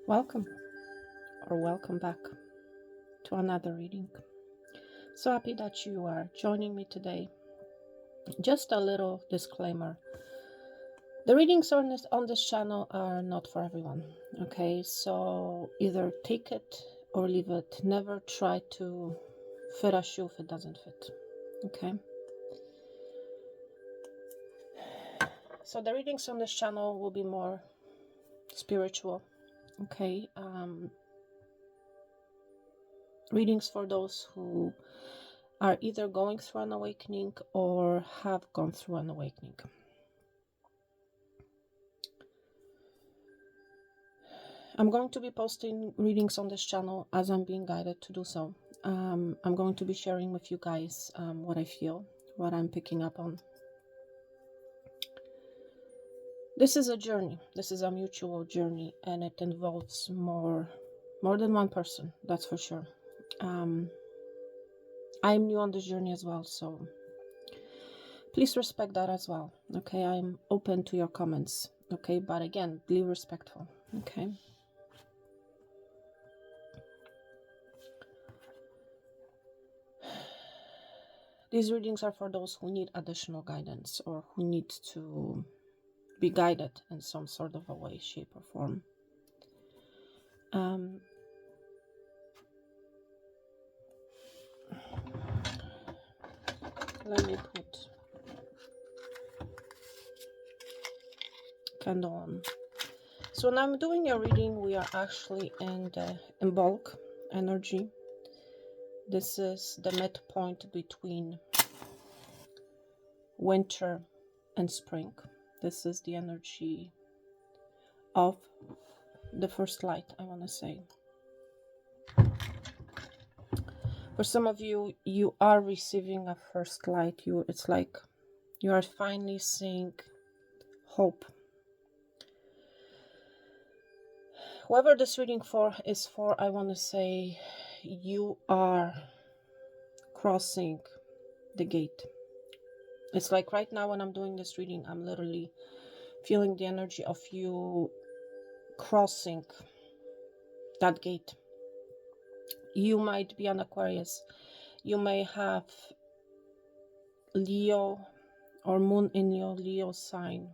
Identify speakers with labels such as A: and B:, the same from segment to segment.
A: Welcome or welcome back to another reading. So happy that you are joining me today. Just a little disclaimer. The readings on this channel are not for everyone. Okay, so either take it or leave it. Never try to fit a shoe if it doesn't fit. Okay. So the readings on this channel will be more spiritual. Okay. Readings for those who are either going through an awakening or have gone through an awakening. I'm going to be posting readings on this channel as I'm being guided to do so. I'm going to be sharing with you guys what I feel, what I'm picking up on. This is a journey. This is a mutual journey, and it involves more than one person, that's for sure. I'm new on this journey as well, so please respect that as well. Okay, I'm open to your comments. Okay, but again, be respectful. Okay. These readings are for those who need additional guidance or who need to be guided in some sort of a way, shape, or form. Let me put candle on. So when I'm doing a reading, we are actually in bulk energy. This is the midpoint between winter and spring. This is the energy of the first light, I want to say. For some of you, you are receiving a first light. It's like you are finally seeing hope. Whoever this reading is for, I want to say you are crossing the gate. It's like right now when I'm doing this reading, I'm literally feeling the energy of you crossing that gate. You might be an Aquarius. You may have Leo or Moon in your Leo sign.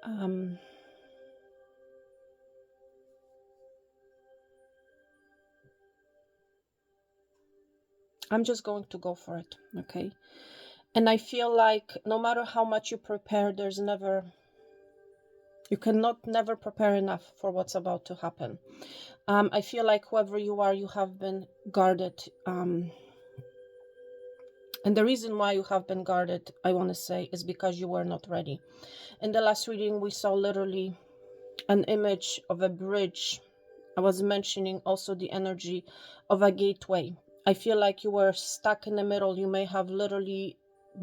A: I'm just going to go for it, okay? And I feel like no matter how much you prepare, you cannot never prepare enough for what's about to happen. I feel like whoever you are, you have been guarded. And the reason why you have been guarded, I want to say, is because you were not ready. In the last reading, we saw literally an image of a bridge. I was mentioning also the energy of a gateway. I feel like you were stuck in the middle. You may have literally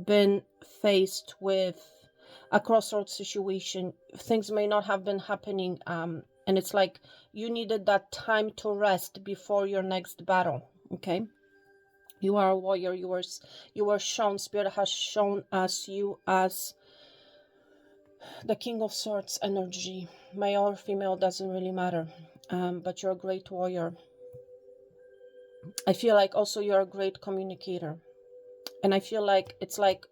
A: been faced with a crossroads situation. Things may not have been happening. And it's like you needed that time to rest before your next battle. Okay. You are a warrior. You were shown, Spirit has shown us you as the King of Swords energy. Male or female, doesn't really matter. But you're a great warrior. I feel like also you're a great communicator. And I feel like it's like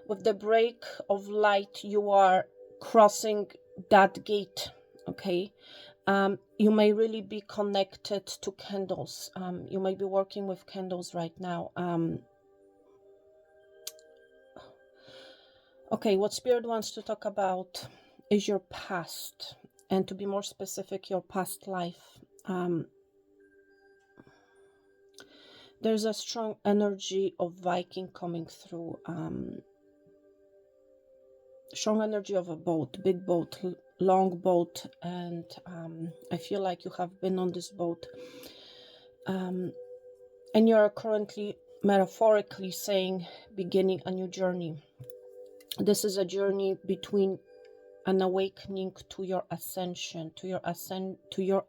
A: with the break of light, you are crossing that gate. Okay. You may really be connected to candles. You may be working with candles right now. Okay, what Spirit wants to talk about is your past, and to be more specific, your past life. There's a strong energy of Viking coming through. Strong energy of a boat, big boat, long boat, and I feel like you have been on this boat, and you're currently, metaphorically saying, beginning a new journey. This is a journey between an awakening to your ascension, to your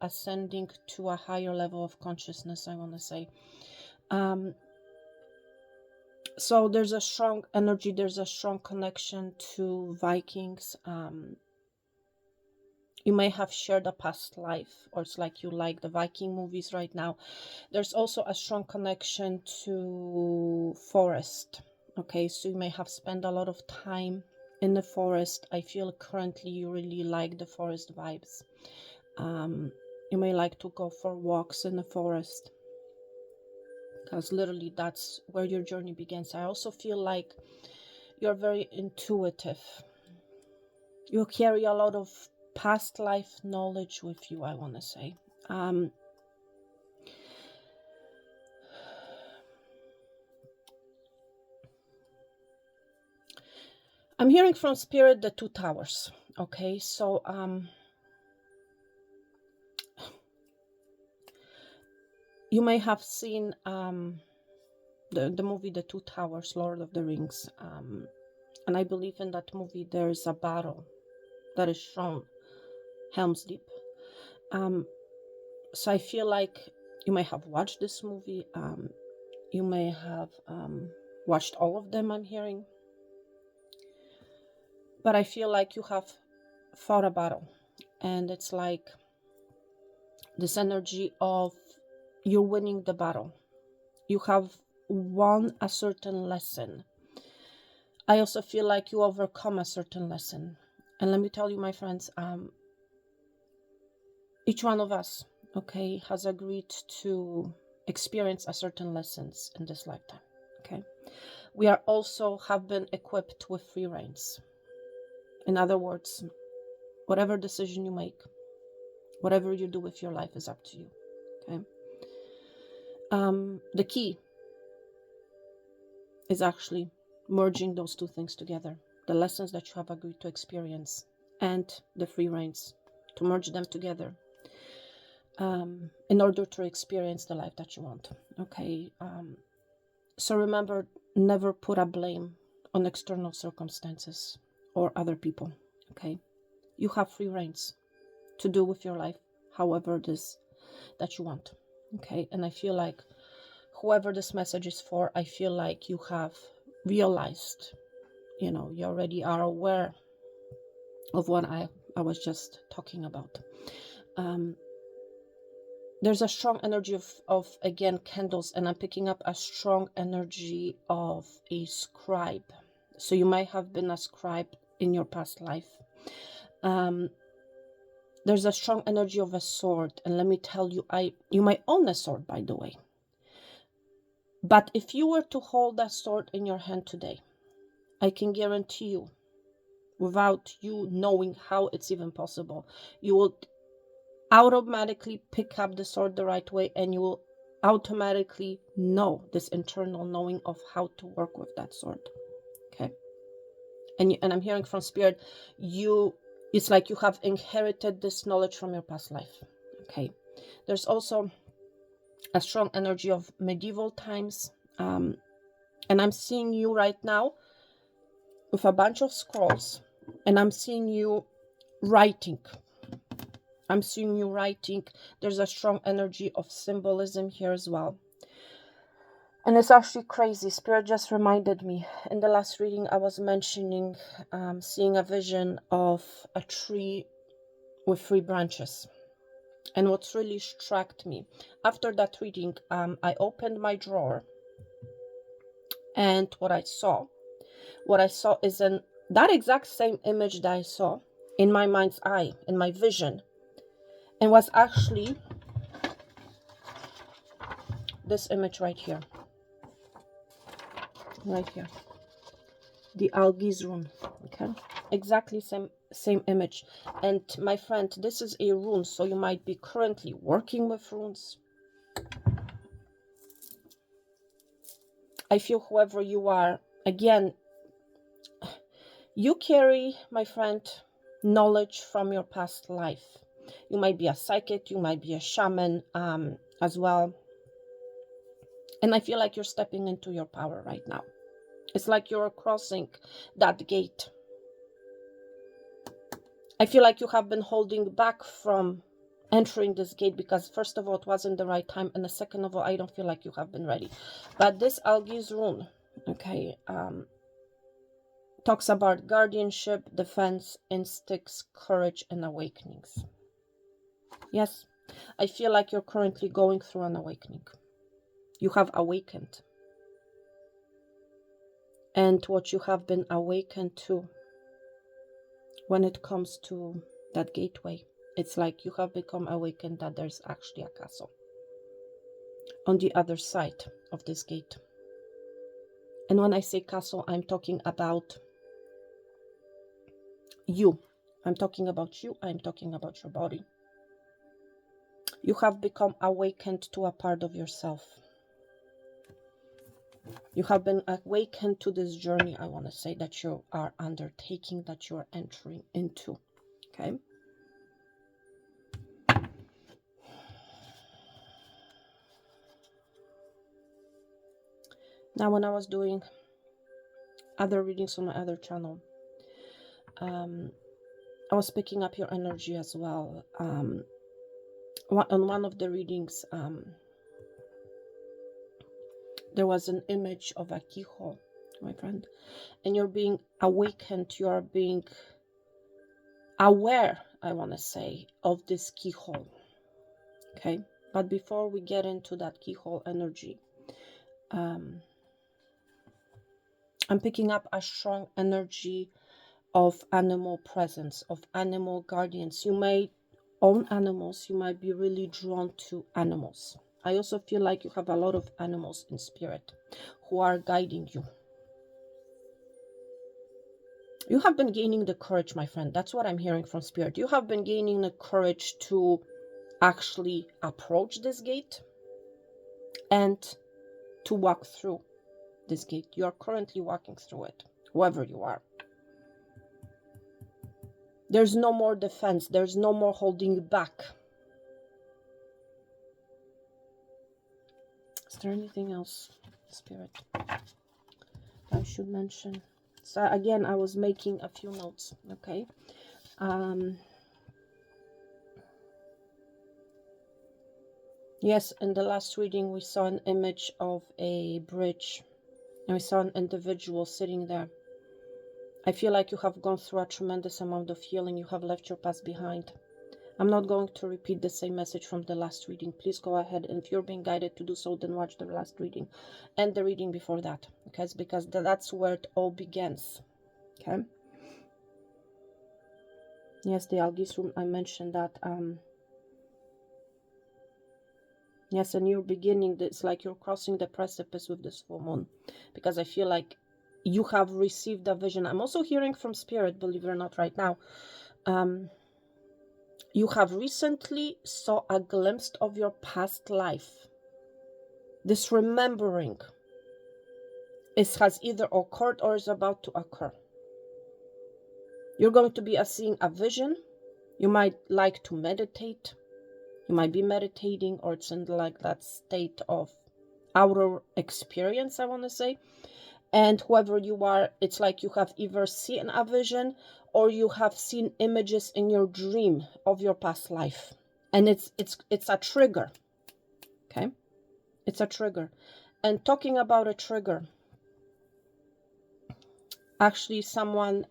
A: ascending to a higher level of consciousness, I want to say. So there's a strong energy, there's a strong connection to Vikings, You may have shared a past life, or it's like you like the Viking movies right now. There's also a strong connection to forest. Okay, so you may have spent a lot of time in the forest. I feel currently you really like the forest vibes. You may like to go for walks in the forest, because literally that's where your journey begins. I also feel like you're very intuitive. You carry a lot of past life knowledge with you, I want to say. I'm hearing from spirit the 2 towers. Okay, so you may have seen the movie The 2 Towers, Lord of the Rings, and I believe in that movie there is a battle that is shown, Helm's Deep. So I feel like you may have watched this movie. You may have watched all of them, I'm hearing. But I feel like you have fought a battle. And it's like this energy of you're winning the battle. You have won a certain lesson. I also feel like you overcome a certain lesson. And let me tell you, my friends, each one of us, okay, has agreed to experience a certain lessons in this lifetime. Okay, we are also have been equipped with free reins. In other words, whatever decision you make, whatever you do with your life is up to you. Okay. The key is actually merging those two things together: the lessons that you have agreed to experience and the free reins, to merge them together in order to experience the life that you want. Okay. So remember, never put a blame on external circumstances or other people. Okay. You have free reins to do with your life however it is that you want. Okay. And I feel like whoever this message is for, I feel like you have realized, you already are aware of what I was just talking about. There's a strong energy of again candles, and I'm picking up a strong energy of a scribe. So you might have been a scribe in your past life. There's a strong energy of a sword, and let me tell you, you might own a sword, by the way. But if you were to hold that sword in your hand today, I can guarantee you, without you knowing how it's even possible, you will automatically pick up the sword the right way, and you will automatically know this internal knowing of how to work with that sword. Okay. And I'm hearing from spirit, it's like you have inherited this knowledge from your past life. Okay. There's also a strong energy of medieval times, and I'm seeing you right now with a bunch of scrolls, and I'm seeing you writing. There's a strong energy of symbolism here as well. And it's actually crazy. Spirit just reminded me. In the last reading, I was mentioning seeing a vision of a tree with 3 branches. And what's really struck me, after that reading, I opened my drawer. And what I saw is that exact same image that I saw in my mind's eye, in my vision. And was actually this image right here. The Algiz rune. Okay, exactly same image. And my friend, this is a rune, so you might be currently working with runes. I feel whoever you are, again, you carry, my friend, knowledge from your past life. You might be a psychic, you might be a shaman as well. And I feel like you're stepping into your power right now. It's like you're crossing that gate. I feel like you have been holding back from entering this gate because, first of all, it wasn't the right time, and the second of all, I don't feel like you have been ready. But this Algiz rune, okay, talks about guardianship, defense, instincts, courage, and awakenings. Yes, I feel like you're currently going through an awakening. You have awakened. And what you have been awakened to when it comes to that gateway, it's like you have become awakened that there's actually a castle on the other side of this gate. And when I say castle, I'm talking about you. I'm talking about you. I'm talking about your body. You have become awakened to a part of yourself. You have been awakened to this journey, I want to say, that you are undertaking, that you are entering into. Okay? Now, when I was doing other readings on my other channel, I was picking up your energy as well. On one of the readings, there was an image of a keyhole, my friend, and you're being awakened, you are being aware, I want to say, of this keyhole. Okay, but before we get into that keyhole energy, I'm picking up a strong energy of animal presence, of animal guardians. You may own animals, you might be really drawn to animals. I also feel like you have a lot of animals in spirit who are guiding you. You have been gaining the courage, my friend. That's what I'm hearing from spirit. You have been gaining the courage to actually approach this gate and to walk through this gate. You are currently walking through it, whoever you are. There's no more defense. There's no more holding you back. Is there anything else, spirit, I should mention? So again, I was making a few notes. Okay. Yes, in the last reading, we saw an image of a bridge, and we saw an individual sitting there. I feel like you have gone through a tremendous amount of healing. You have left your past behind. I'm not going to repeat the same message from the last reading. Please go ahead, and if you're being guided to do so, then watch the last reading and the reading before that, okay? Because that's where it all begins, okay? Yes, the Algis room, I mentioned that. Yes, a new beginning. It's like you're crossing the precipice with this full moon, because I feel like you have received a vision. I'm also hearing from spirit, believe it or not, right now. You have recently saw a glimpse of your past life. This remembering has either occurred or is about to occur. You're going to be seeing a vision. You might like to meditate. You might be meditating, or it's in like that state of outer experience, I want to say. And whoever you are, it's like you have either seen a vision or you have seen images in your dream of your past life. And it's a trigger. Okay? It's a trigger. And talking about a trigger, actually someone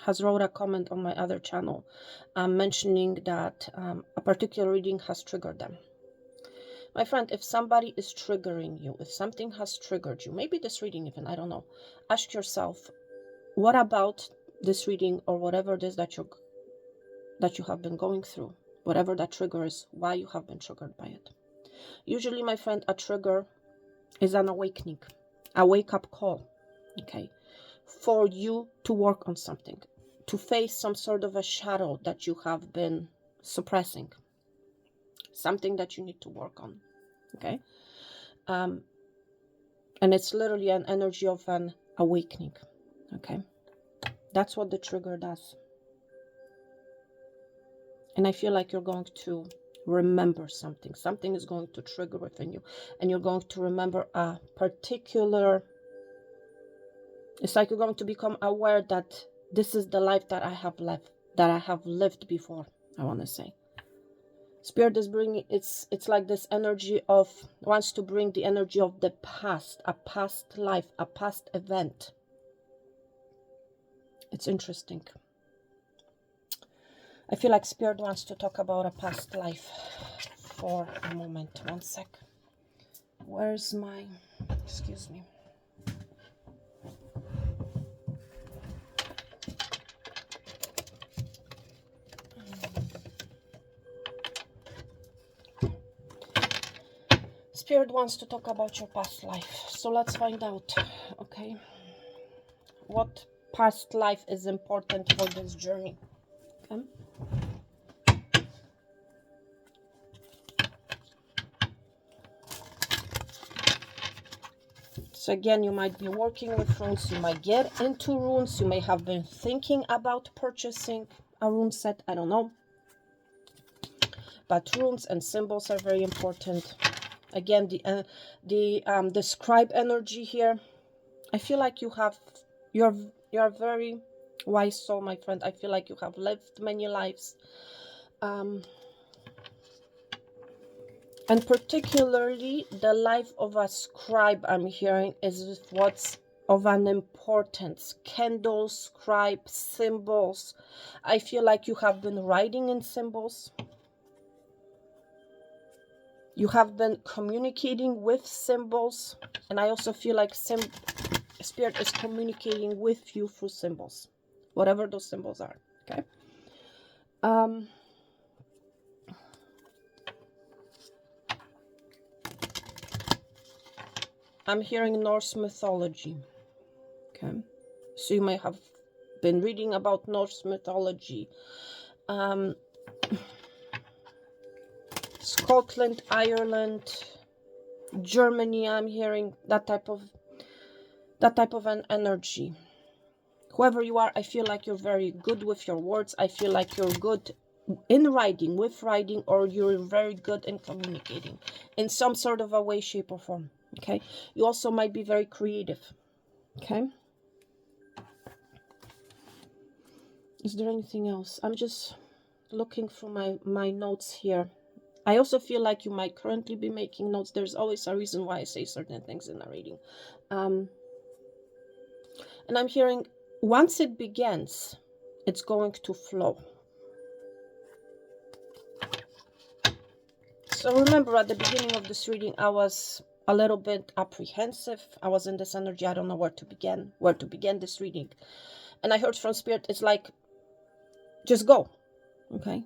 A: has wrote a comment on my other channel mentioning that a particular reading has triggered them. My friend, if somebody is triggering you, if something has triggered you, maybe this reading even, I don't know, ask yourself, what about this reading or whatever it is that you have been going through, whatever that trigger is, why you have been triggered by it. Usually, my friend, a trigger is an awakening, a wake-up call, okay, for you to work on something, to face some sort of a shadow that you have been suppressing, something that you need to work on, okay? And it's literally an energy of an awakening, okay? That's what the trigger does. And I feel like you're going to remember something. Something is going to trigger within you, and you're going to remember a particular... It's like you're going to become aware that this is the life that I have lived before, I want to say. Spirit is bringing, it's like this energy of, wants to bring the energy of the past, a past life, a past event. It's interesting. I feel like Spirit wants to talk about a past life for a moment. One sec. Where's my... Excuse me. Spirit wants to talk about your past life. So let's find out, okay? What past life is important for this journey, okay? So again, you might be working with runes, you might get into runes, you may have been thinking about purchasing a rune set, I don't know. But runes and symbols are very important. Again, the scribe energy here. I feel like you're very wise soul, my friend. I feel like you have lived many lives. And particularly the life of a scribe, I'm hearing, is what's of an importance. Candles, scribe, symbols. I feel like you have been writing in symbols. You have been communicating with symbols. And I also feel like Spirit is communicating with you through symbols. Whatever those symbols are. Okay? I'm hearing Norse mythology. Okay, so you may have been reading about Norse mythology. Scotland, Ireland, Germany. I'm hearing that type of an energy. Whoever you are, I feel like you're very good with your words. I feel like you're good in writing, with writing, or you're very good in communicating in some sort of a way, shape, or form. Okay, you also might be very creative. Okay, is there anything else? I'm just looking through my notes here. I also feel like you might currently be making notes. There's always a reason why I say certain things in a reading. And I'm hearing once it begins, it's going to flow. So remember, at the beginning of this reading, I was a little bit apprehensive. I was in this energy. I don't know where to begin this reading. And I heard from Spirit, it's like, just go. Okay.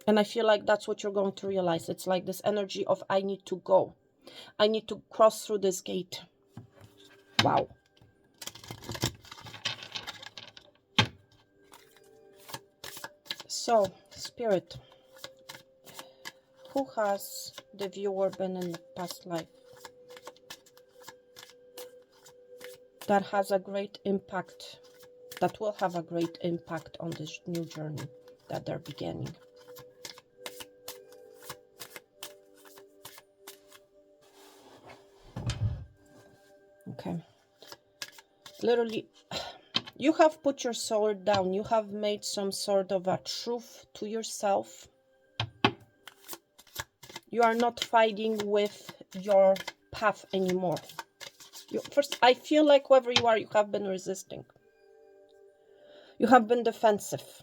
A: And I feel like that's what you're going to realize. It's like this energy of, I need to go. I need to cross through this gate. Wow. So, Spirit, who has the viewer been in the past life that has a great impact, that will have a great impact on this new journey that they're beginning? Okay. Literally, you have put your sword down. You have made some sort of a truth to yourself. You are not fighting with your path anymore. First, I feel like whoever you are, you have been resisting. You have been defensive.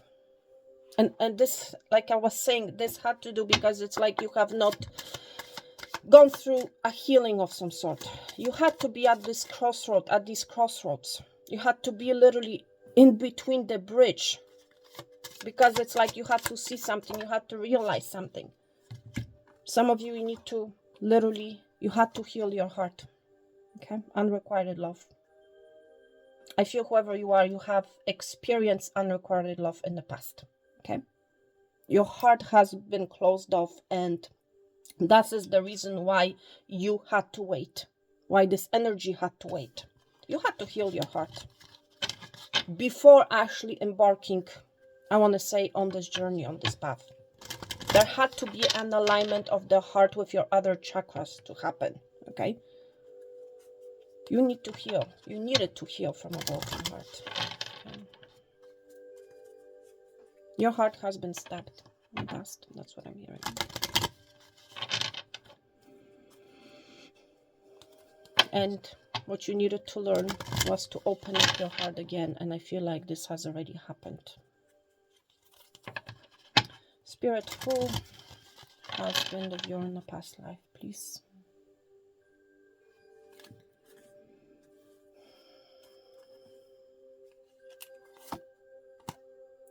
A: And this, like I was saying, this had to do because it's like you have not gone through a healing of some sort. You had to be at this crossroad, at these crossroads. You had to be literally in between the bridge. Because it's like you had to see something, you had to realize something. Some of you need to literally, you had to heal your heart. Okay, unrequited love. I feel whoever you are, you have experienced unrequited love in the past. Okay, your heart has been closed off, and that is the reason why you had to wait. Why this energy had to wait. You had to heal your heart before actually embarking, I want to say, on this journey, on this path. There had to be an alignment of the heart with your other chakras to happen. Okay. You need to heal. You needed to heal from a broken heart. Okay. Your heart has been stabbed in the past. That's what I'm hearing. And What you needed to learn was to open up your heart again, and I feel like this has already happened. Spirit, who has been of yours in the past life, please?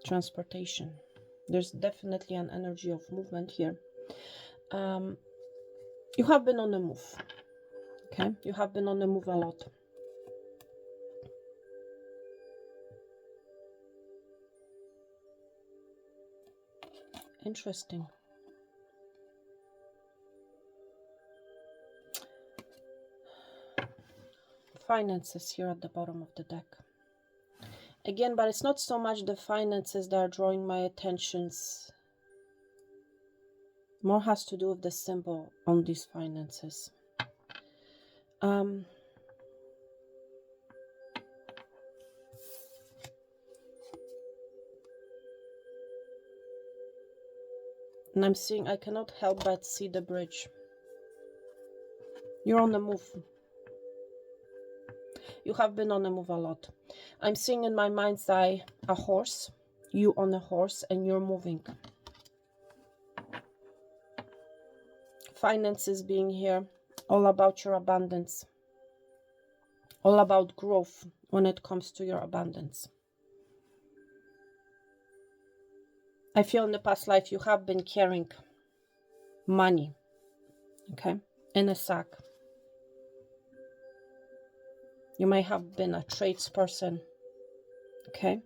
A: Transportation. There's definitely an energy of movement here. You have been on the move. Okay, you have been on the move a lot. Interesting. Finances here at the bottom of the deck. Again, but it's not so much the finances that are drawing my attentions. More has to do with the symbol on these finances. And I'm seeing, I cannot help but see the bridge. You're on the move. You have been on the move a lot. I'm seeing in my mind's eye a horse, you on a horse, and you're moving. Finances being here, all about your abundance. All about growth when it comes to your abundance. I feel in the past life you have been carrying money, okay, in a sack. You may have been a tradesperson, okay.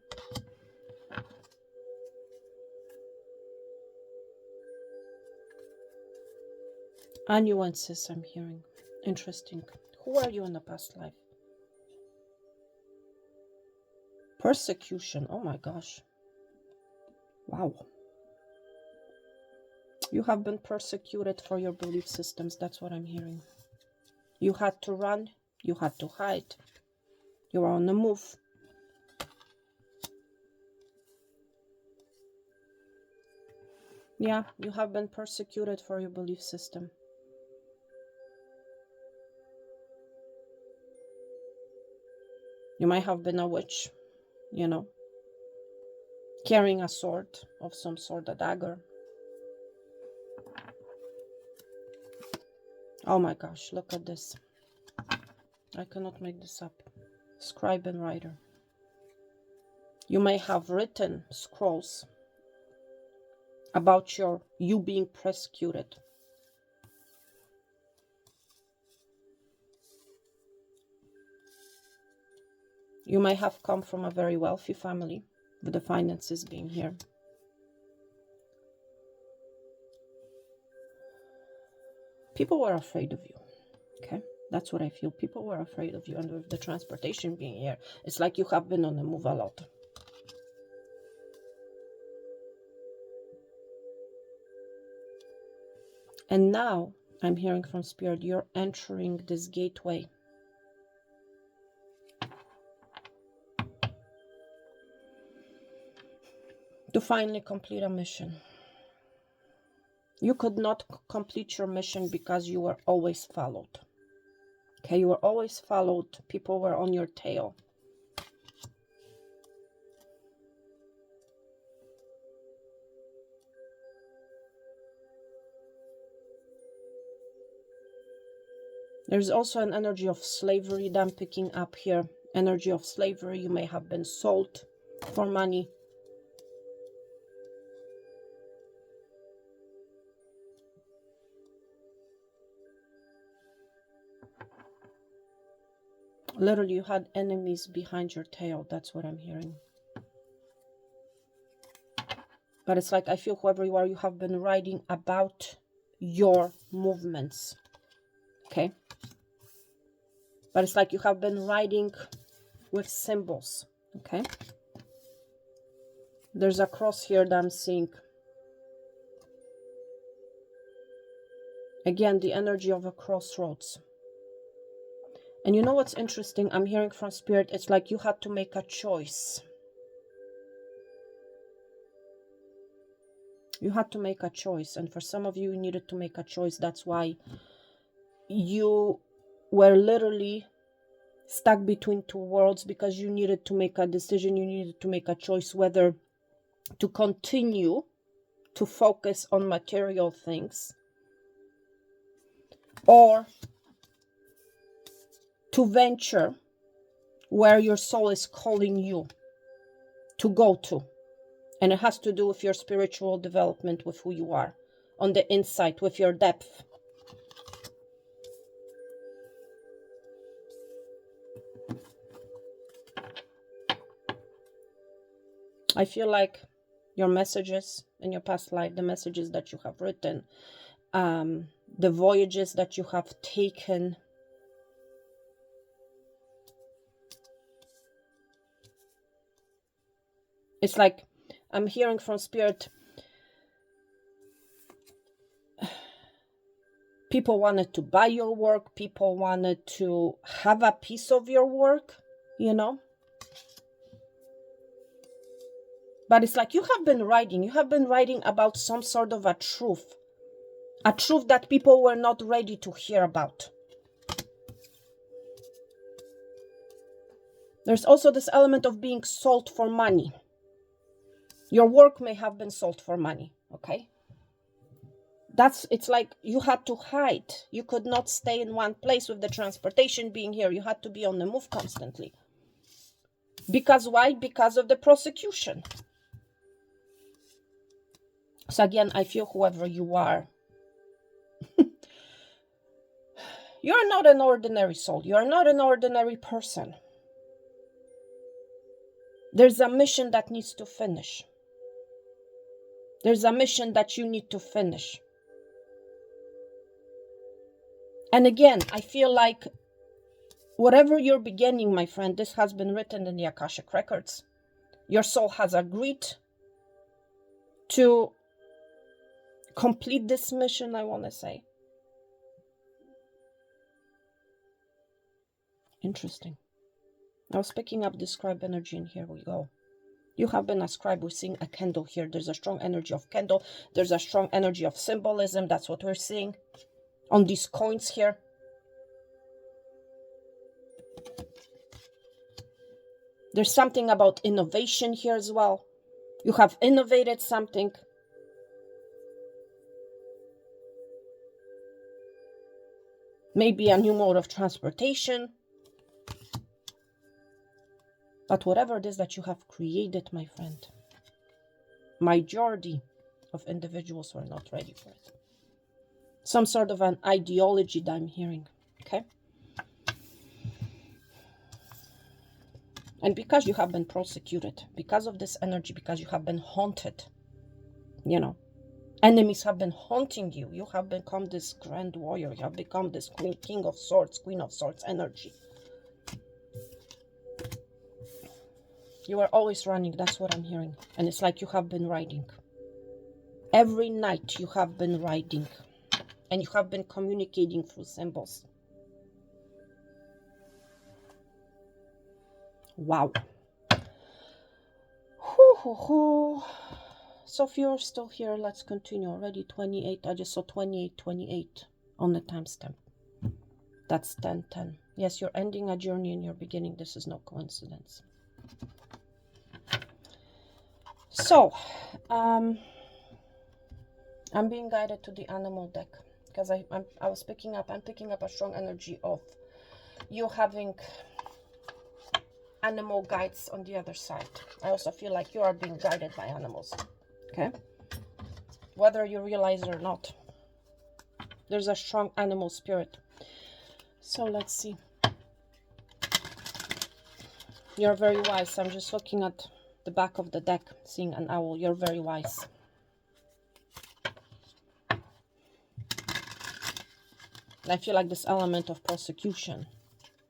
A: Nuances I'm hearing. Interesting. Who are you in the past life? Persecution. Oh my gosh. Wow. You have been persecuted for your belief systems. That's what I'm hearing. You had to run. You had to hide. You were on the move. Yeah, you have been persecuted for your belief system. You might have been a witch, you know, carrying a sword of some sort, a dagger. Oh my gosh, look at this. I cannot make this up. Scribe and writer. You may have written scrolls about you being persecuted. You may have come from a very wealthy family, with the finances being here. People were afraid of you, okay? That's what I feel. People were afraid of you, and with the transportation being here, it's like you have been on the move a lot. And now, I'm hearing from Spirit, you're entering this gateway. To finally complete a mission. You could not complete your mission because you were always followed. Okay, you were always followed. People were on your tail. There's also an energy of slavery that I'm picking up here. Energy of slavery. You may have been sold for money. Literally, you had enemies behind your tail. That's what I'm hearing. But it's like, I feel whoever you are, you have been writing about your movements. Okay? But it's like you have been writing with symbols. Okay? There's a cross here that I'm seeing. Again, the energy of a crossroads. And you know what's interesting? I'm hearing from Spirit, it's like you had to make a choice. You had to make a choice. And for some of you, you needed to make a choice. That's why you were literally stuck between two worlds because you needed to make a decision, you needed to make a choice whether to continue to focus on material things or to venture where your soul is calling you to go to. And it has to do with your spiritual development, with who you are on the inside, with your depth. I feel like your messages in your past life, the messages that you have written, the voyages that you have taken, it's like I'm hearing from Spirit, people wanted to buy your work, people wanted to have a piece of your work, you know. But it's like you have been writing about some sort of a truth that people were not ready to hear about. There's also this element of being sold for money. Your work may have been sold for money, okay? It's like you had to hide. You could not stay in one place with the transportation being here. You had to be on the move constantly. Because why? Because of the prosecution. So again, I feel whoever you are, you're not an ordinary soul. You're not an ordinary person. There's a mission that needs to finish. There's a mission that you need to finish. And again, I feel like whatever you're beginning, my friend, this has been written in the Akashic Records. Your soul has agreed to complete this mission, I want to say. Interesting. I was picking up the scribe energy, and here we go. You have been a scribe. We're seeing a candle here. There's a strong energy of candle. There's a strong energy of symbolism. That's what we're seeing on these coins here. There's something about innovation here as well. You have innovated something. Maybe a new mode of transportation. But whatever it is that you have created, my friend, majority of individuals were not ready for it. Some sort of an ideology that I'm hearing, okay? And because you have been prosecuted, because of this energy, because you have been haunted, you know, enemies have been haunting you. You have become this grand warrior. You have become this king of swords, queen of swords energy. You are always running. That's what I'm hearing. And it's like you have been riding. Every night you have been riding. And you have been communicating through symbols. Wow. So if you're still here, let's continue. Already 28. I just saw 28 on the timestamp. That's 10:10. Yes, you're ending a journey and you're beginning. This is no coincidence. So, I'm being guided to the animal deck because I'm picking up a strong energy of you having animal guides on the other side. I also feel like you are being guided by animals, okay? Whether you realize it or not, there's a strong animal spirit. So let's see. You're very wise. I'm just looking at the back of the deck, seeing an owl. You're very wise. And I feel like this element of prosecution,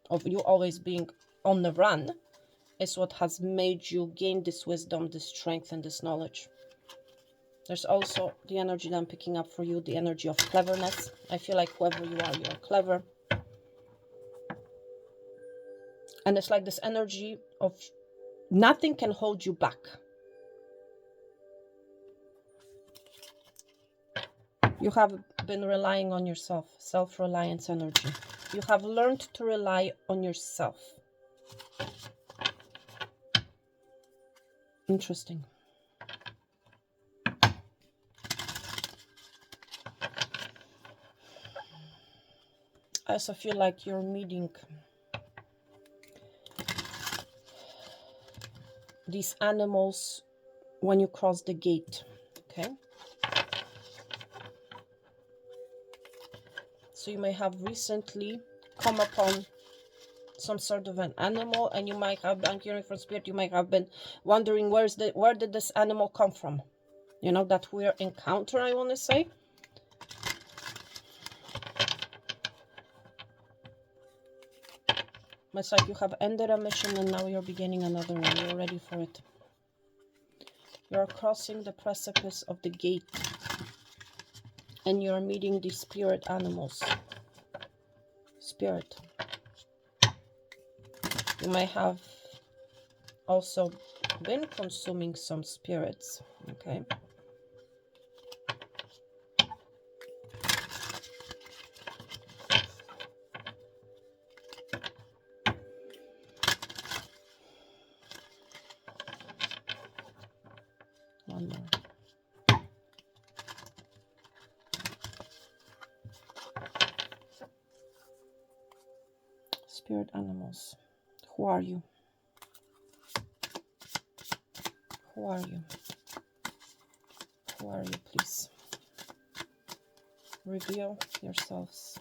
A: of you always being on the run, is what has made you gain this wisdom, this strength, and this knowledge. There's also the energy that I'm picking up for you, the energy of cleverness. I feel like whoever you are clever. And it's like this energy of nothing can hold you back. You have been relying on yourself, self-reliance energy. You have learned to rely on yourself. Interesting. I also feel like you're meeting these animals when you cross the gate. Okay. So you may have recently come upon some sort of an animal, and you might have, I'm hearing from spirit, you might have been wondering where did this animal come from? You know, that weird encounter, I want to say. It's like you have ended a mission and now you're beginning another one. You're ready for it. You're crossing the precipice of the gate and you're meeting the spirit animals. Spirit. You may have also been consuming some spirits. Okay. One more. Spirit animals. Who are you? Who are you? Who are you, please? Reveal yourselves.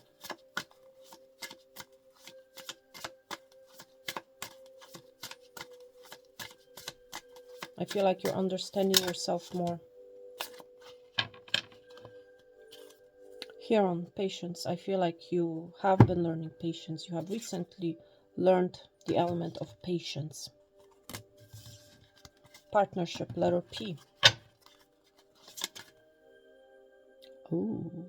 A: I feel like you're understanding yourself more. Here on patience, I feel like you have been learning patience. You have recently learned the element of patience. Partnership, letter P. Ooh.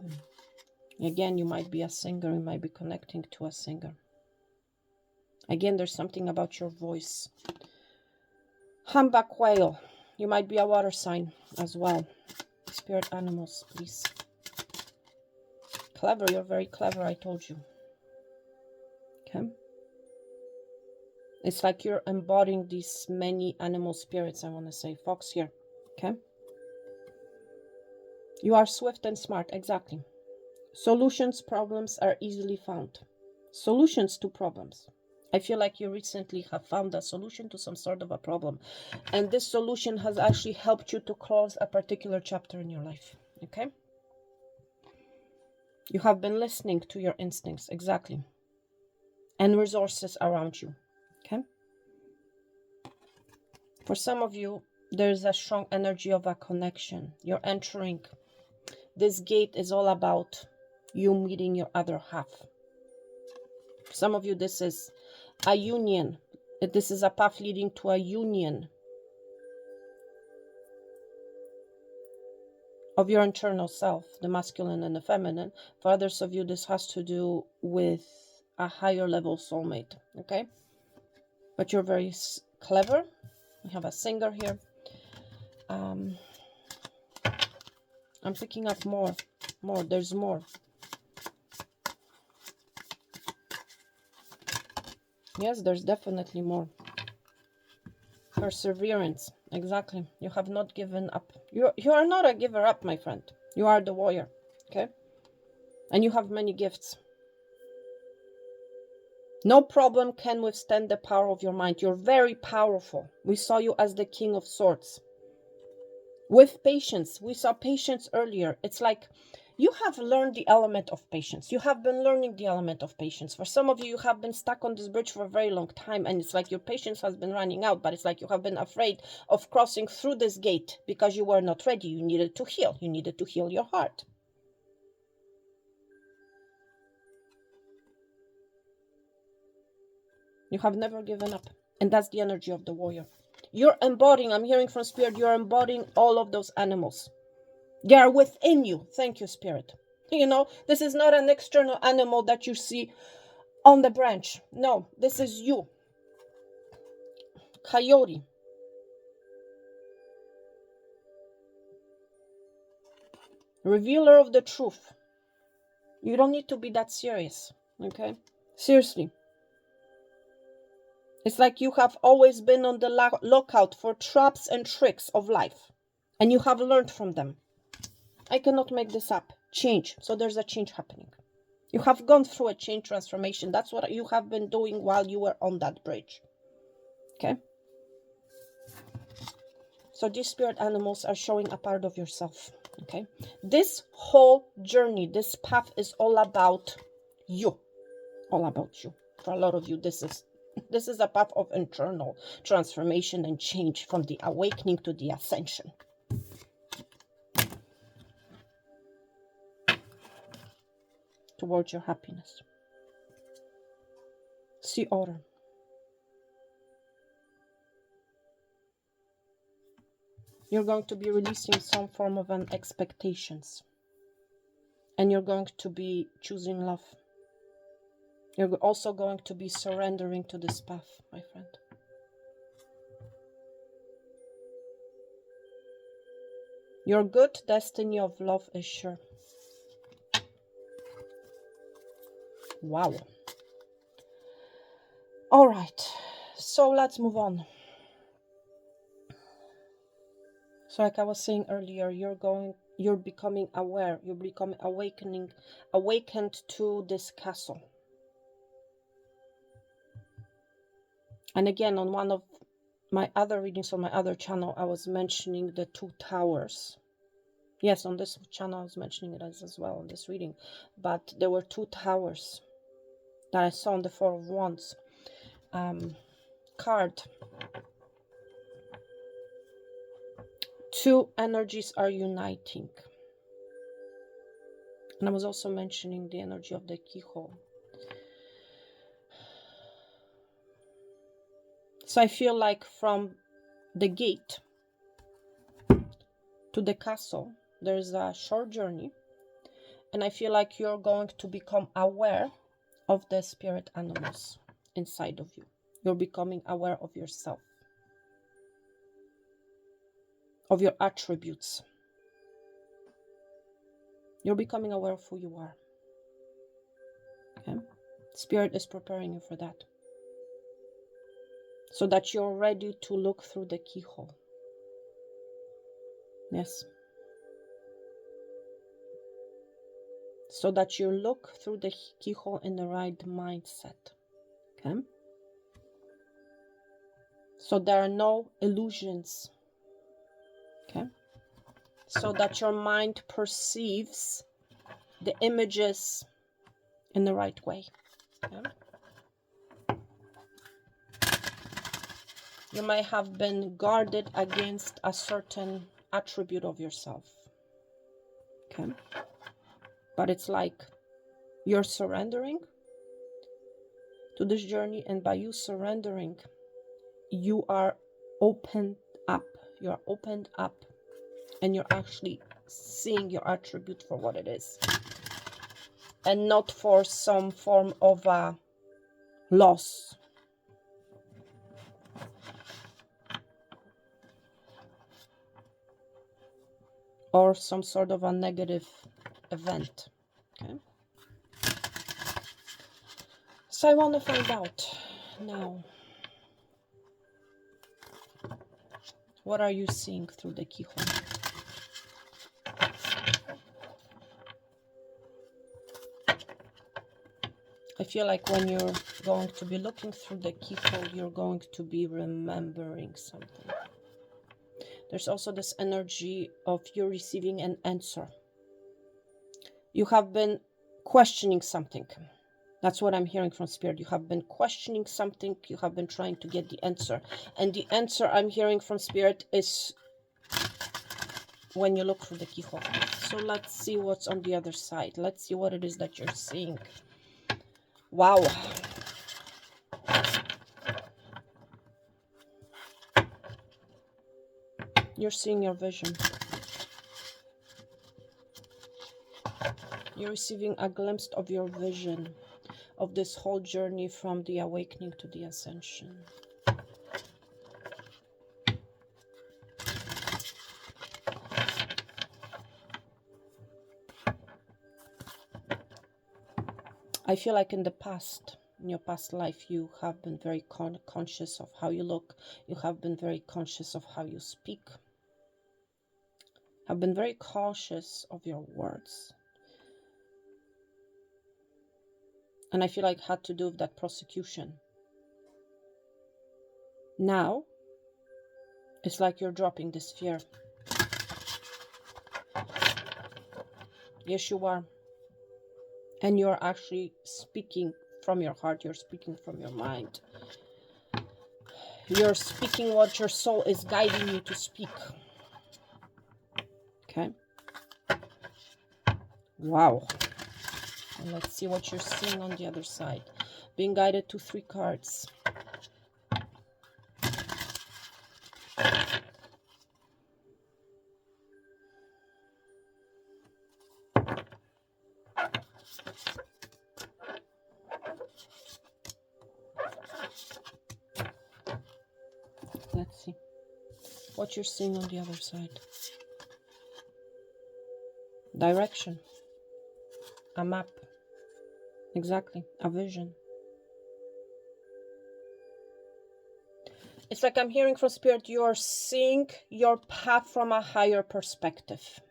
A: Again, you might be a singer. You might be connecting to a singer. Again, there's something about your voice. Humpback whale. You might be a water sign as well. Spirit animals, please. Clever. You're very clever, I told you. Okay. It's like you're embodying these many animal spirits, I want to say. Fox here. Okay. You are swift and smart. Exactly. Solutions, problems are easily found. Solutions to problems. I feel like you recently have found a solution to some sort of a problem. And this solution has actually helped you to close a particular chapter in your life. Okay? You have been listening to your instincts. Exactly. And resources around you. Okay? For some of you, there's a strong energy of a connection. You're entering. This gate is all about you meeting your other half. For some of you, this is a union. This is a path leading to a union of your internal self, the masculine and the feminine. For others of you, this has to do with a higher level soulmate. Okay? But you're very clever. We have a singer here. I'm picking up more. There's more. Yes, there's definitely more. Perseverance. Exactly. You have not given up. You are not a giver up, my friend. You are the warrior. Okay? And you have many gifts. No problem can withstand the power of your mind. You're very powerful. We saw you as the King of Swords. With patience. We saw patience earlier. It's like you have learned the element of patience. You have been learning the element of patience. For some of you, you have been stuck on this bridge for a very long time, and it's like your patience has been running out, but it's like you have been afraid of crossing through this gate because you were not ready. You needed to heal. You needed to heal your heart. You have never given up. And that's the energy of the warrior. You're embodying, I'm hearing from Spirit, you're embodying all of those animals. They are within you. Thank you, Spirit. You know, this is not an external animal that you see on the branch. No, this is you. Coyote. Revealer of the truth. You don't need to be that serious. Okay? Seriously. It's like you have always been on the lookout for traps and tricks of life. And you have learned from them. I cannot make this up. Change. So there's a change happening. You have gone through a change transformation. That's what you have been doing while you were on that bridge. Okay? So these spirit animals are showing a part of yourself. Okay? This whole journey, this path is all about you. All about you. For a lot of you, this is a path of internal transformation and change, from the awakening to the ascension. Towards your happiness. Sea otter. You're going to be releasing some form of an expectations. And you're going to be choosing love. You're also going to be surrendering to this path, my friend. Your good destiny of love is sure. Wow. All right. So let's move on. So like I was saying earlier, you're becoming aware, you're becoming awakened to this castle. And again, on one of my other readings on my other channel, I was mentioning the 2 towers. Yes, on this channel I was mentioning it as well on this reading. But there were 2 towers that I saw on the 4 of Wands card. 2 energies are uniting. And I was also mentioning the energy of the keyhole. So I feel like from the gate to the castle, there's a short journey. And I feel like you're going to become aware of the spirit animals inside of you. You're becoming aware of yourself, of your attributes. You're becoming aware of who you are. Okay? Spirit is preparing you for that. So that you're ready to look through the keyhole. Yes. So that you look through the keyhole in the right mindset. Okay? So there are no illusions. Okay? So that your mind perceives the images in the right way. Okay? You may have been guarded against a certain attribute of yourself. Okay? But it's like you're surrendering to this journey, and by you surrendering, you are opened up. You're opened up, and you're actually seeing your attribute for what it is, and not for some form of a loss. Or some sort of a negative event. Okay. So I want to find out now, what are you seeing through the keyhole? I feel like when you're going to be looking through the keyhole, you're going to be remembering something. There's also this energy of you receiving an answer. You have been questioning something. That's what I'm hearing from Spirit. You have been questioning something. You have been trying to get the answer. And the answer I'm hearing from Spirit is when you look through the keyhole. So let's see what's on the other side. Let's see what it is that you're seeing. Wow. You're seeing your vision. You're receiving a glimpse of your vision of this whole journey from the awakening to the ascension. I feel like in the past, in your past life, you have been very conscious of how you look. You have been very conscious of how you speak. Have been very cautious of your words. And I feel like it had to do with that prosecution. Now, it's like you're dropping this fear. Yes, you are. And you're actually speaking from your heart. You're speaking from your mind. You're speaking what your soul is guiding you to speak. Okay. Wow. And let's see what you're seeing on the other side. Being guided to 3 cards. Let's see what you're seeing on the other side. Direction. A map. Exactly. A vision. It's like I'm hearing from Spirit, you're seeing your path from a higher perspective.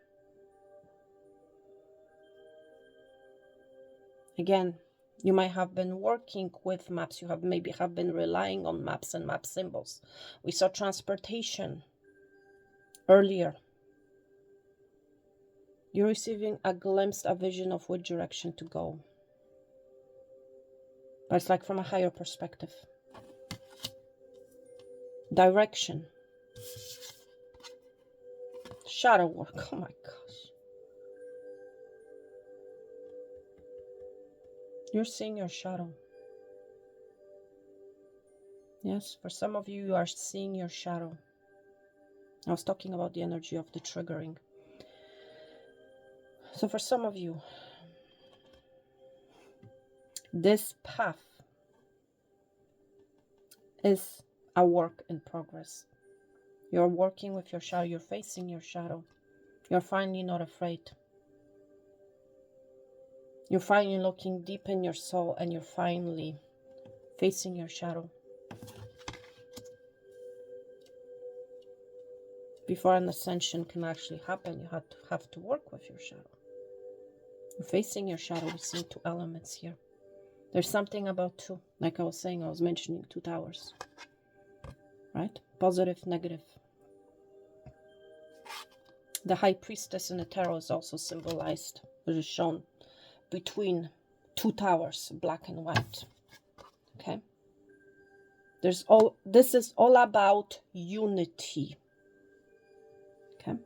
A: Again, you might have been working with maps. You maybe have been relying on maps and map symbols. We saw transportation earlier. You're receiving a glimpse, a vision of which direction to go. But it's like from a higher perspective. Direction. Shadow work. Oh my gosh. You're seeing your shadow. Yes, for some of you, you are seeing your shadow. I was talking about the energy of the triggering. So for some of you, this path is a work in progress. You're working with your shadow. You're facing your shadow. You're finally not afraid. You're finally looking deep in your soul and you're finally facing your shadow. Before an ascension can actually happen, you have to work with your shadow. You're facing your shadow. We're seeing 2 elements here. There's something about 2. Like I was saying, I was mentioning 2 towers. Right? Positive, negative. The High Priestess in the tarot is also symbolized. It is shown between 2 towers, black and white. Okay? This is all about unity. Okay?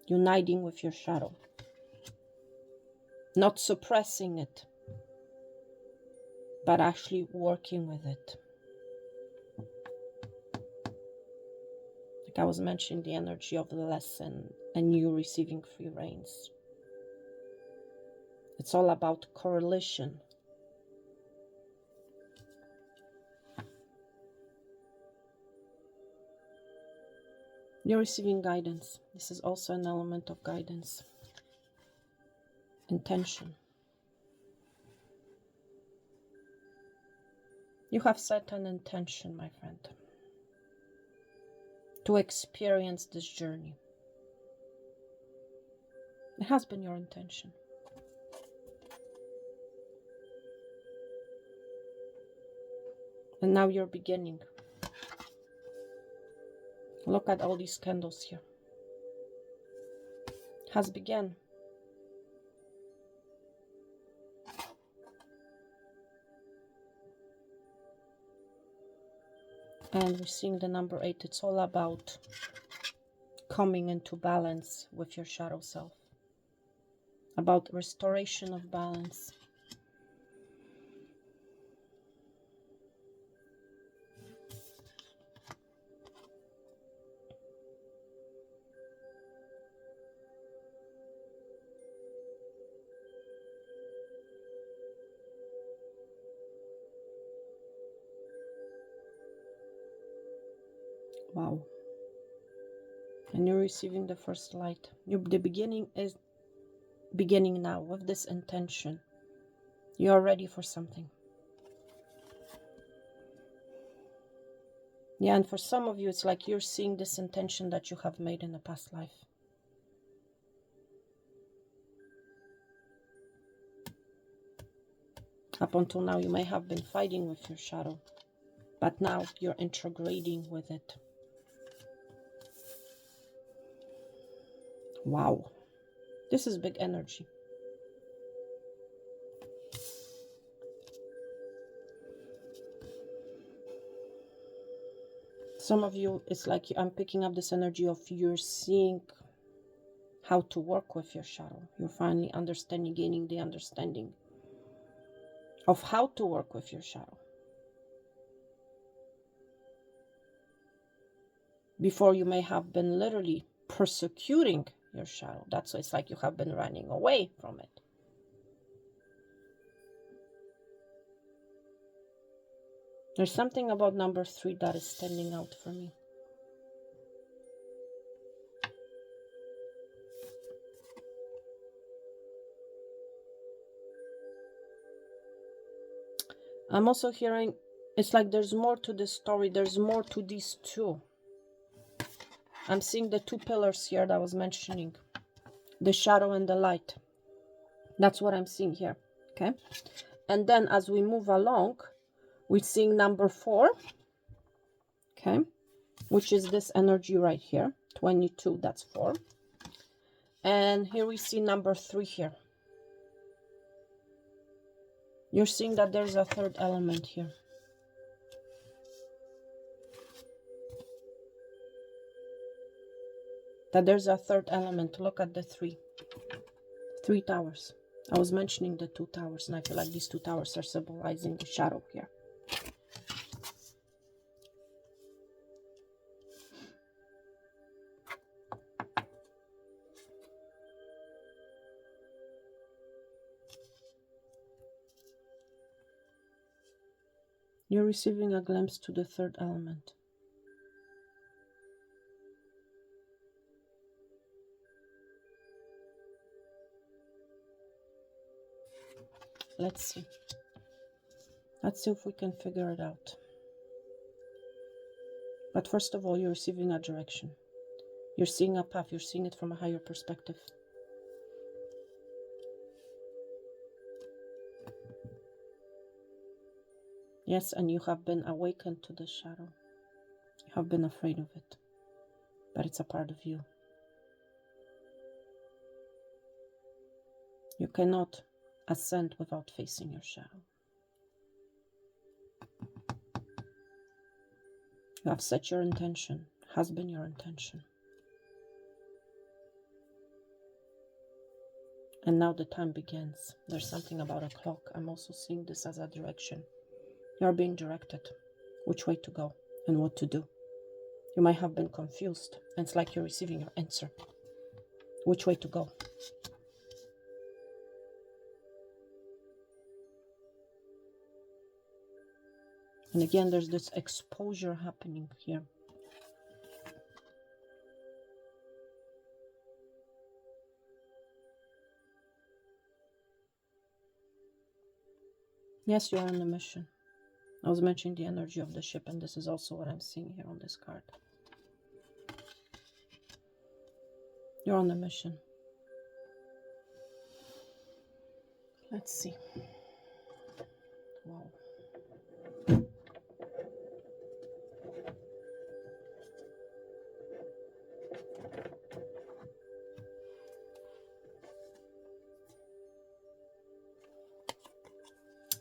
A: Uniting with your shadow. Not suppressing it, but actually working with it. Like I was mentioning, the energy of the lesson and you receiving free reins. It's all about correlation. You're receiving guidance. This is also an element of guidance. Intention. You have set an intention, my friend, to experience this journey. It has been your intention. And now you're beginning. Look at all these candles here. It has begun. And we're seeing the number 8. It's all about coming into balance with your shadow self. About restoration of balance. Wow. And you're receiving the first light. The beginning is beginning now with this intention. You're ready for something. Yeah, and for some of you, it's like you're seeing this intention that you have made in a past life. Up until now, you may have been fighting with your shadow, but now you're integrating with it. Wow. This is big energy. Some of you, it's like I'm picking up this energy of you're seeing how to work with your shadow. You're finally understanding, gaining the understanding of how to work with your shadow. Before, you may have been literally persecuting your shadow. That's why it's like you have been running away from it. There's something about number 3 that is standing out for me. I'm also hearing, it's like there's more to this story. There's more to these two. I'm seeing the 2 pillars here that I was mentioning. The shadow and the light. That's what I'm seeing here. Okay. And then as we move along, we're seeing number 4. Okay. Which is this energy right here. 22, that's 4. And here we see number 3 here. You're seeing that there's a 3rd element here. That there's a 3rd element. Look at the 3 towers. I was mentioning the 2 towers, and I feel like these 2 towers are symbolizing the shadow here. You're receiving a glimpse to the 3rd element. Let's see. Let's see if we can figure it out. But first of all, you're receiving a direction. You're seeing a path. You're seeing it from a higher perspective. Yes, and you have been awakened to the shadow. You have been afraid of it. But it's a part of you. You cannot ascend without facing your shadow. You have set your intention. Has been your intention. And now the time begins. There's something about a clock. I'm also seeing this as a direction. You're being directed which way to go and what to do. You might have been confused, and it's like you're receiving your answer. Which way to go. And again, there's this exposure happening here. Yes, you are on a mission. I was mentioning the energy of the ship, and this is also what I'm seeing here on this card. You're on a mission. Let's see. Wow.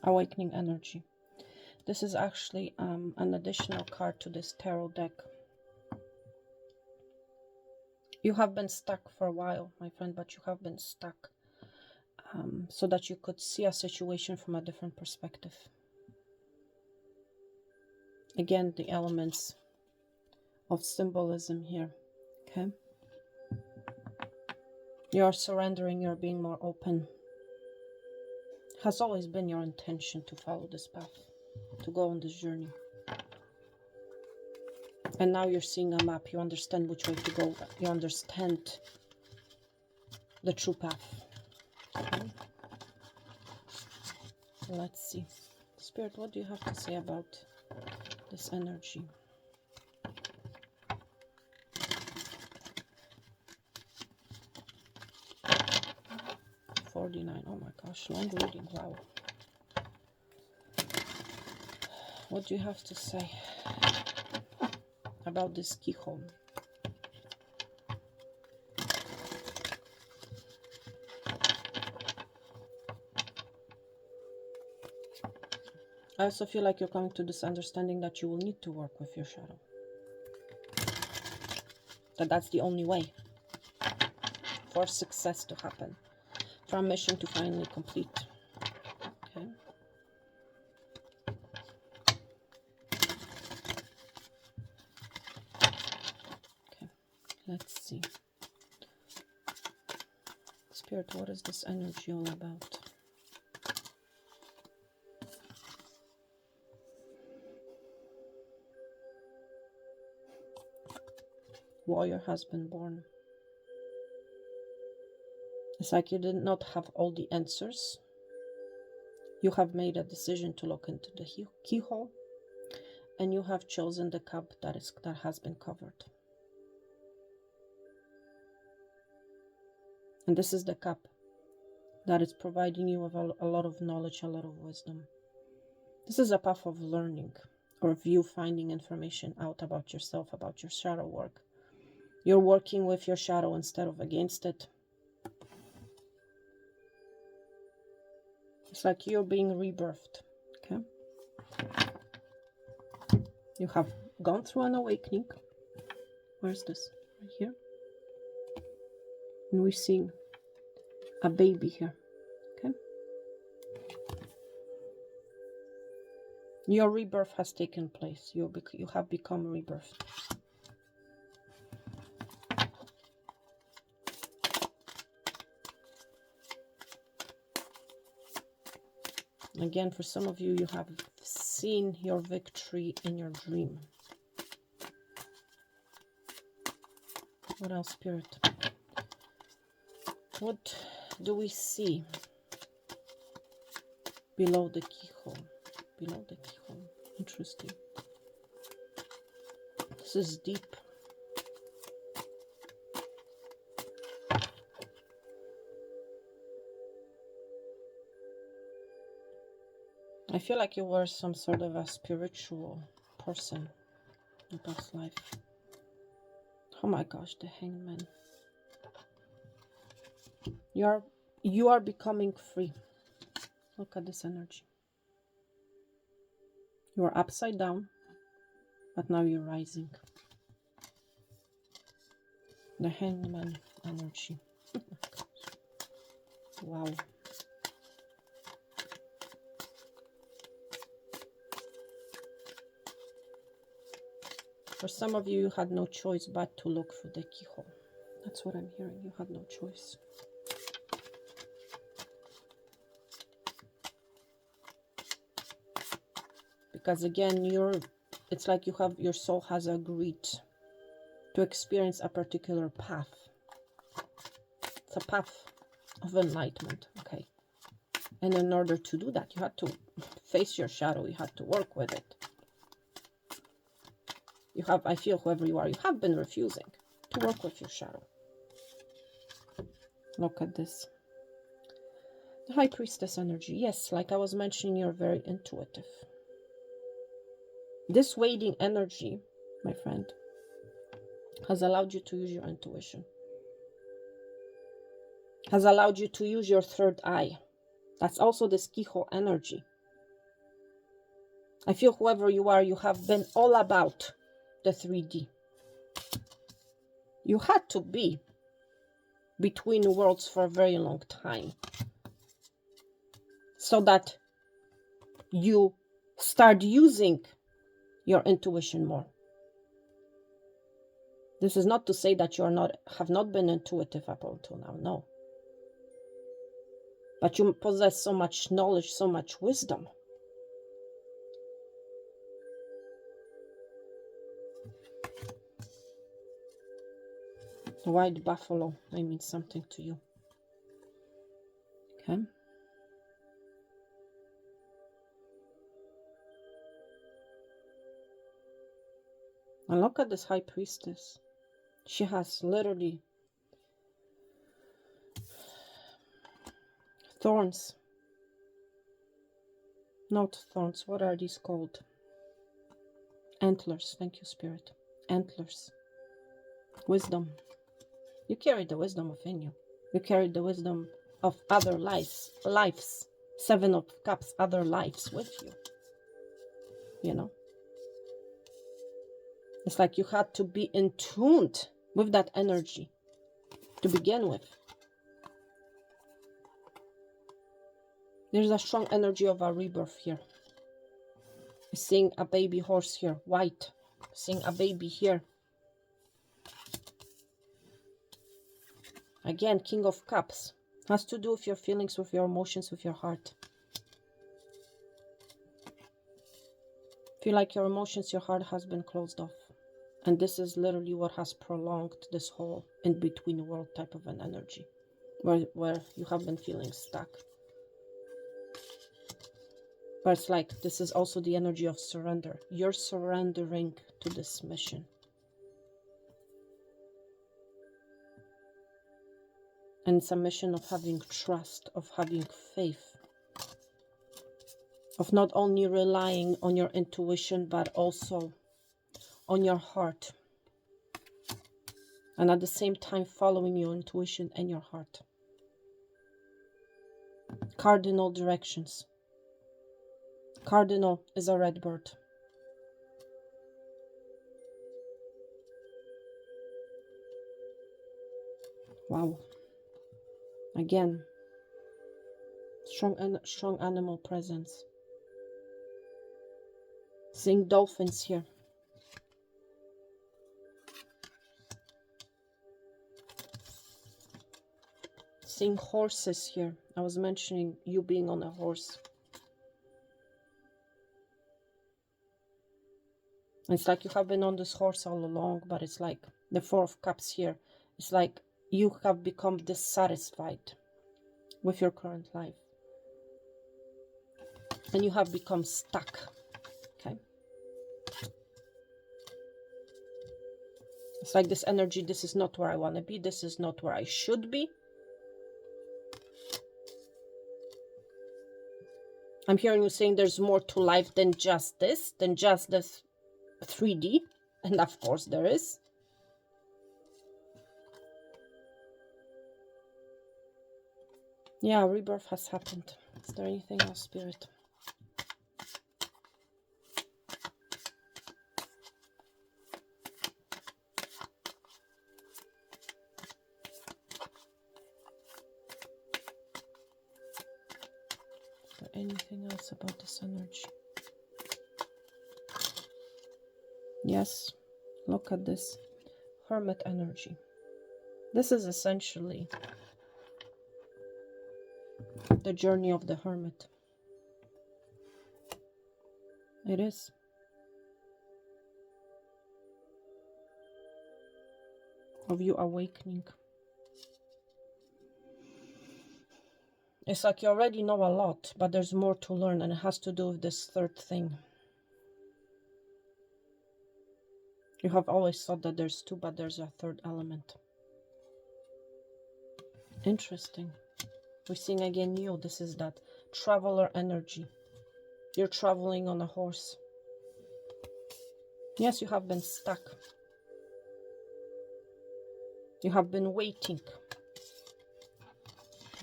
A: Awakening energy. This is actually an additional card to this tarot deck. You have been stuck for a while, my friend, but you have been stuck so that you could see a situation from a different perspective. Again, the elements of symbolism here, okay? You're surrendering, you're being more open. Has always been your intention to follow this path, to go on this journey. And now you're seeing a map, you understand which way to go, you understand the true path. Okay? Let's see. Spirit, what do you have to say about this energy? 49. Oh my gosh, long reading. Wow. What do you have to say about this keyhole? I also feel like you're coming to this understanding that you will need to work with your shadow. That's the only way for success to happen, for a mission to finally complete. Okay. Okay. Let's see. Spirit, what is this energy all about? Warrior has been born. It's like you did not have all the answers. You have made a decision to look into the keyhole, and you have chosen the cup that has been covered. And this is the cup that is providing you with a lot of knowledge, a lot of wisdom. This is a path of learning, or of you finding information out about yourself, about your shadow work. You're working with your shadow instead of against it. It's like you're being rebirthed. Okay. You have gone through an awakening. Where's this? Right here. And we're seeing a baby here. Okay. Your rebirth has taken place. You have become rebirthed. Again, for some of you, you have seen your victory in your dream. What else, Spirit? What do we see below the keyhole? Below the keyhole. Interesting. This is deep. I feel like you were some sort of a spiritual person in past life. Oh my gosh, the Hangman. You are becoming free. Look at this energy. You are upside down, but now you're rising. The Hangman energy. Wow. For some of you, you had no choice but to look through the keyhole. That's what I'm hearing. You had no choice. Because again, it's like your soul has agreed to experience a particular path. It's a path of enlightenment, okay? And in order to do that, you had to face your shadow. You had to work with it. I feel whoever you are, you have been refusing to work with your shadow. Look at this. The High Priestess energy. Yes, like I was mentioning, you're very intuitive. This waiting energy, my friend, has allowed you to use your intuition. Has allowed you to use your third eye. That's also this keyhole energy. I feel whoever you are, you have been all about the 3D. You had to be between worlds for a very long time so that you start using your intuition more. This is not to say that you have not been intuitive up until now, no. But you possess so much knowledge, so much wisdom. The white buffalo may mean something to you. Okay. And look at this high priestess. She has literally thorns. Not thorns. What are these called? Antlers. Thank you, Spirit. Antlers. Wisdom. You carry the wisdom within you. You carry the wisdom of other lives. Seven of Cups, other lives with you. You know? It's like you had to be in tune with that energy to begin with. There's a strong energy of a rebirth here. Seeing a baby horse here, white. Seeing a baby here. Again, King of Cups. Has to do with your feelings, with your emotions, with your heart. Feel like your emotions, your heart has been closed off. And this is literally what has prolonged this whole in-between world type of an energy. Where you have been feeling stuck. But it's like, this is also the energy of surrender. You're surrendering to this mission. And it's a mission of having trust, of having faith. Of not only relying on your intuition, but also on your heart. And at the same time, following your intuition and your heart. Cardinal directions. Cardinal is a red bird. Wow. Again, strong animal presence. Seeing dolphins here. Seeing horses here. I was mentioning you being on a horse. It's like you have been on this horse all along, but it's like the Four of Cups here. It's like you have become dissatisfied with your current life. And you have become stuck. Okay? It's like this energy, this is not where I want to be. This is not where I should be. I'm hearing you saying there's more to life than just this, than just this 3D. And of course there is. Yeah, rebirth has happened. Is there anything else, Spirit? Is there anything else about this energy? Yes, look at this Hermit energy. This is essentially the journey of the Hermit. It is. Of you awakening. It's like you already know a lot, but there's more to learn, and it has to do with this third thing. You have always thought that there's two, but there's a third element. Interesting. We're seeing again you. This is that traveler energy. You're traveling on a horse. Yes, you have been stuck. You have been waiting.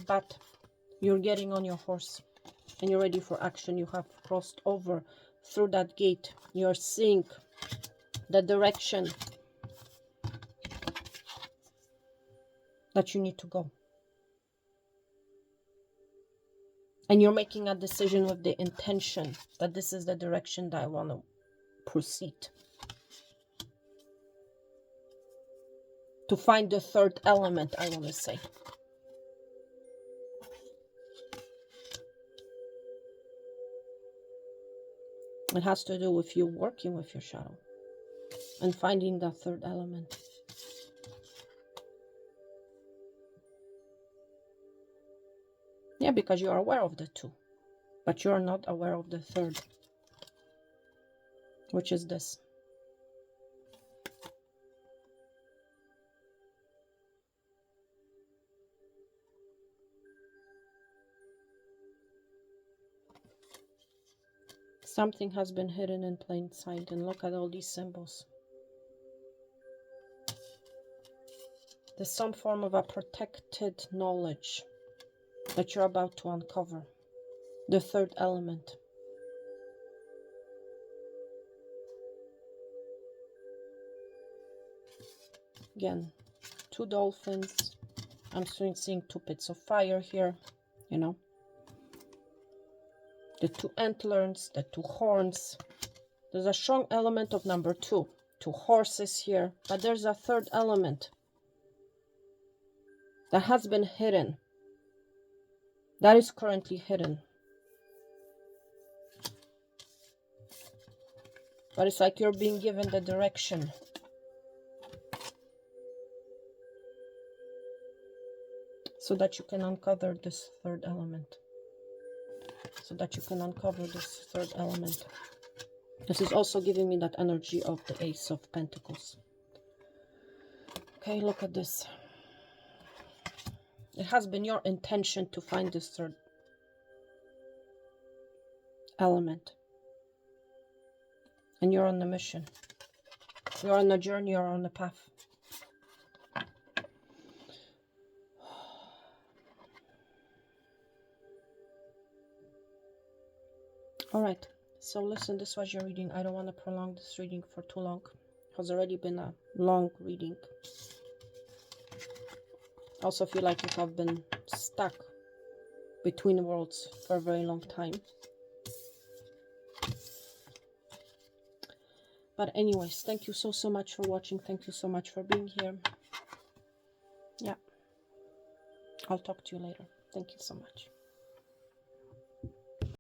A: But you're getting on your horse and you're ready for action. You have crossed over through that gate. You're seeing the direction that you need to go. And you're making a decision with the intention that this is the direction that I want to proceed. To find the third element, I want to say. It has to do with you working with your shadow and finding that third element. Yeah, because you are aware of the two, but you are not aware of the third, which is this. Something has been hidden in plain sight, and look at all these symbols. There's some form of a protected knowledge that you're about to uncover. The third element. Again, two dolphins. I'm seeing two pits of fire here, you know. The two antlers, the two horns. There's a strong element of number two. Two horses here, but there's a third element that has been hidden. That is currently hidden. But it's like you're being given the direction. So that you can uncover this third element. So that you can uncover this third element. This is also giving me that energy of the Ace of Pentacles. Okay, look at this. It has been your intention to find this third element. And you're on the mission. You're on a journey, you're on a path. Alright, so listen, this was your reading. I don't want to prolong this reading for too long. It has already been a long reading. I also feel like you have been stuck between worlds for a very long time. But anyways, thank you so much for watching. Thank you so much for being here. Yeah. I'll talk to you later. Thank you so much.